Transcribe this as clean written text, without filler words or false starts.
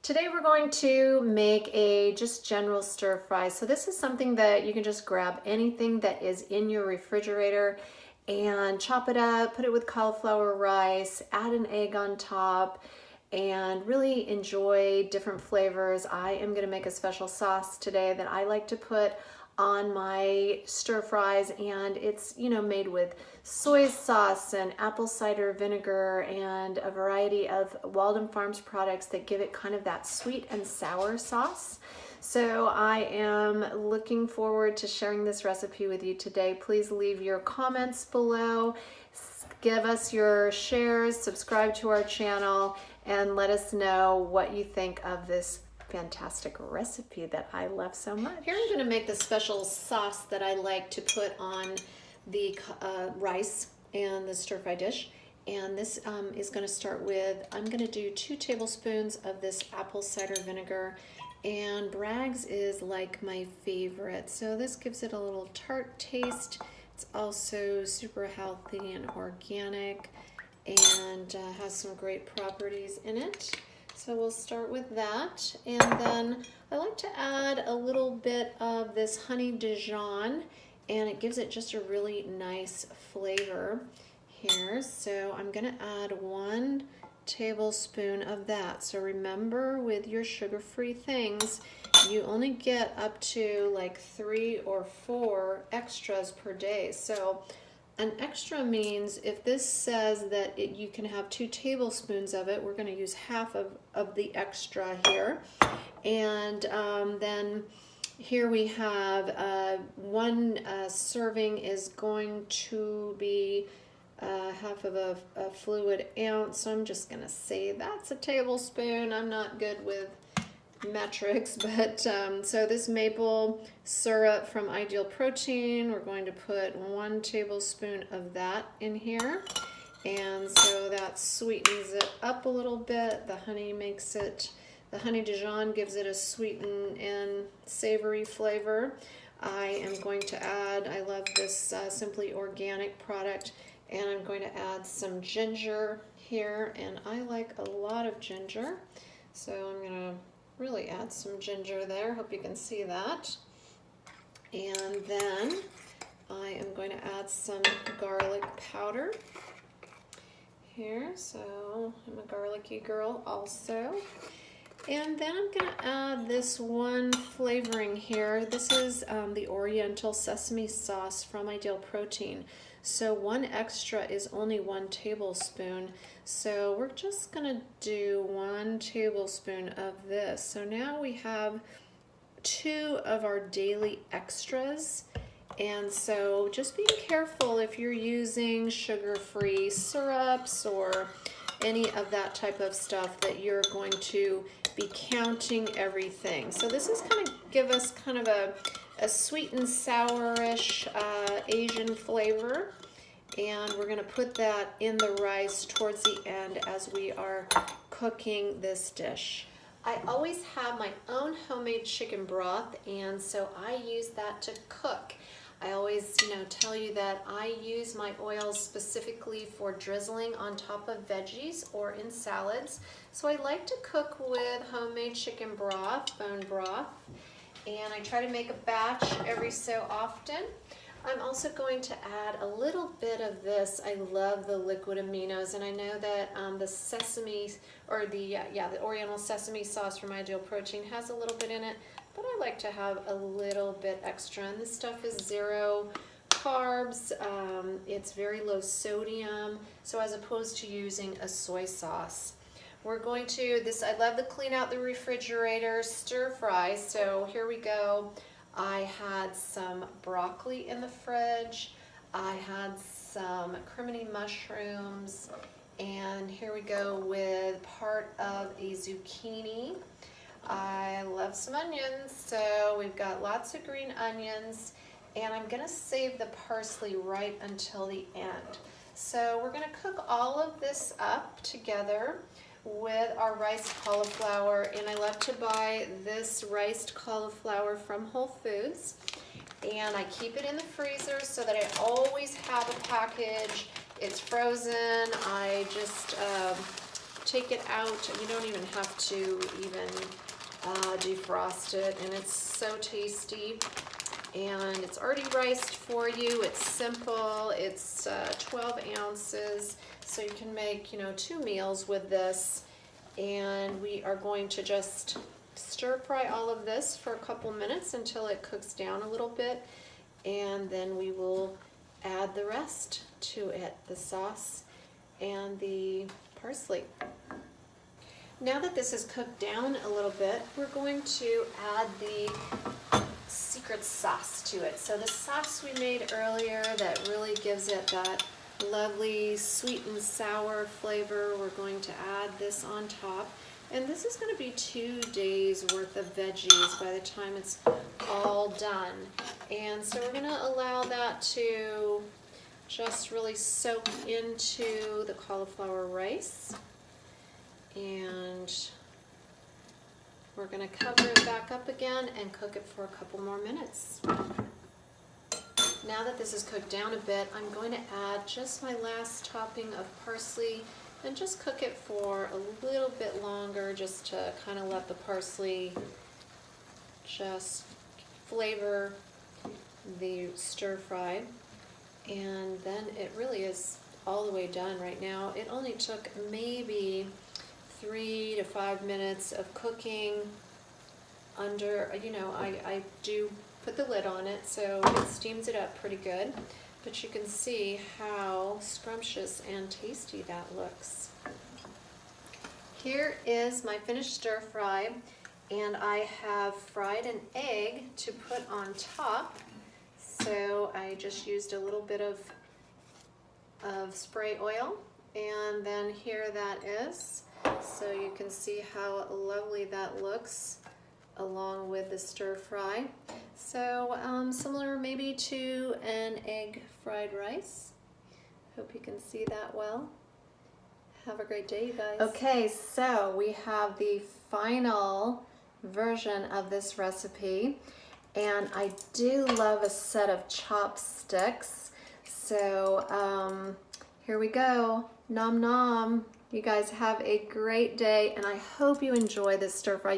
Today we're going to make a just general stir fry. So this is something that you can just grab anything that is in your refrigerator and chop it up, put it with cauliflower rice, add an egg on top, and really enjoy different flavors. I am going to make a special sauce today that I like to put on my stir fries, and it's made with soy sauce and apple cider vinegar and a variety of Walden Farms products that give it kind of that sweet and sour sauce. So I am looking forward to sharing this recipe with you today. Please leave your comments below, give us your shares, subscribe to our channel, and let us know what you think of this fantastic recipe that I love so much. Here I'm going to make the special sauce that I like to put on the rice and the stir fry dish. And this is going to start with, I'm going to do 2 tablespoons of this apple cider vinegar. And Bragg's is like my favorite. So this gives it a little tart taste. It's also super healthy and organic and has some great properties in it. So we'll start with that, and then I like to add a little bit of this honey Dijon, and it gives it just a really nice flavor here. So I'm going to add 1 tablespoon of that. So remember, with your sugar-free things, you only get up to like 3 or 4 extras per day. So an extra means if this says that you can have 2 tablespoons of it, we're going to use half of the extra here. And then here we have 1 serving is going to be half of a fluid ounce. So I'm just going to say that's a tablespoon. I'm not good with metrics, but so this maple syrup from Ideal Protein, we're going to put 1 tablespoon of that in here, and so that sweetens it up a little bit. The honey Dijon gives it a sweet and savory flavor. I am going to add, I love this Simply Organic product, and I'm going to add some ginger here, and I like a lot of ginger, so I'm going to really add some ginger there. Hope you can see that. And then I am going to add some garlic powder here. So I'm a garlicky girl also. And then I'm going to add this 1 flavoring here. This is the Oriental Sesame sauce from Ideal Protein. So 1 extra is only 1 tablespoon. So we're just going to do 1 tablespoon of this. So now we have 2 of our daily extras. And so just be careful if you're using sugar-free syrups or any of that type of stuff that you're going to be counting everything. So this is going to give us kind of a sweet and sourish Asian flavor, and we're going to put that in the rice towards the end as we are cooking this dish. I always have my own homemade chicken broth, and so I use that to cook. I always, tell you that I use my oils specifically for drizzling on top of veggies or in salads. So I like to cook with homemade chicken broth, bone broth, and I try to make a batch every so often. I'm also going to add a little bit of this. I love the liquid aminos, and I know that the sesame, or the Oriental Sesame sauce from Ideal Protein has a little bit in it, but I like to have a little bit extra. And this stuff is 0 carbs. It's very low sodium, so as opposed to using a soy sauce. We're going to, I love the clean out the refrigerator stir fry, so here we go. I had some broccoli in the fridge. I had some crimini mushrooms, and here we go with part of a zucchini. I love some onions, so we've got lots of green onions, and I'm going to save the parsley right until the end. So we're going to cook all of this up together with our riced cauliflower, and I love to buy this riced cauliflower from Whole Foods, and I keep it in the freezer so that I always have a package. It's frozen. I just take it out. You don't even have to even defrost it, and it's so tasty. And it's already riced for you. It's simple. It's 12 ounces, so you can make, you know, 2 meals with this. And we are going to just stir fry all of this for a couple minutes until it cooks down a little bit, and then we will add the rest to it, the sauce and the parsley. Now that this is cooked down a little bit, we're going to add the secret sauce to it. So the sauce we made earlier that really gives it that lovely sweet and sour flavor, we're going to add this on top. And this is going to be 2 days worth of veggies by the time it's all done. And so we're going to allow that to just really soak into the cauliflower rice. And we're going to cover it back up again and cook it for a couple more minutes. Now that this is cooked down a bit, I'm going to add just my last topping of parsley and just cook it for a little bit longer, just to kind of let the parsley just flavor the stir fry. And then it really is all the way done right now. It only took maybe 3 to 5 minutes of cooking under, you know, I do put the lid on it so it steams it up pretty good. But you can see how scrumptious and tasty that looks. Here is my finished stir fry, and I have fried an egg to put on top. So I just used a little bit of spray oil, and then here that is. So you can see how lovely that looks along with the stir fry. So similar maybe to an egg fried rice. Hope you can see that well. Have a great day, you guys. Okay, so we have the final version of this recipe, and I do love a set of chopsticks. So here we go. Nom nom. You guys have a great day, and I hope you enjoy this stir fry.